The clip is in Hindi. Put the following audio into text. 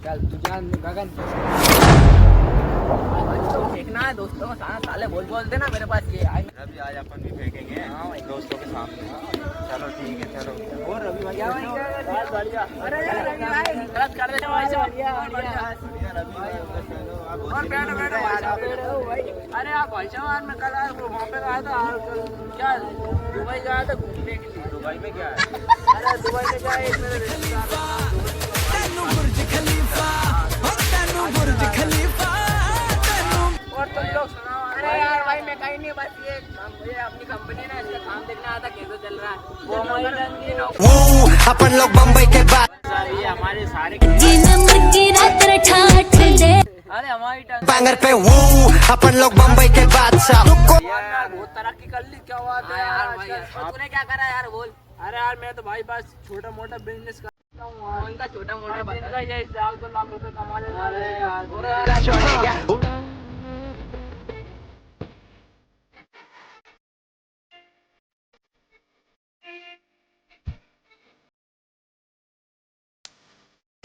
चल तू जान गगन देखना है दोस्तों को साले बोल देना मेरे पास ये रवि आज अपन भी फेंकेंगे दोस्तों के सामने। चलो ठीक है चलो। और रवि भाई बढ़िया। अरे गलत कर दे भाई साहब। और बैठो बैठो भाई। अरे आप भाई साहब मैं कल वहाँ पे गया था क्या दुबई गया था घूमने के लिए। दुबई में क्या है? अरे दुबई में क्या है एक मेरे रिश्तेदार और तुम लोग सुनाओ। अरे यार भाई मैं कहीं नहीं बस ये अपनी कंपनी ना इसका काम देखने आया था कैसे चल रहा है वो हमारी रंगीन अपन लोग बम्बई के बाद ये हमारे सारे अरे हमारी बैंगर पे अपन लोग बम्बई के बादशाह। यार बहुत तरक्की कर ली क्या बात है यार भाई तूने क्या करा यार बोल। अरे यार मैं तो भाई बस छोटा मोटा बिजनेस करता हूँ उनका छोटा मोटा बिजनेस ये 1 लाख 2 लाख रुपए कमा लेता। अरे यार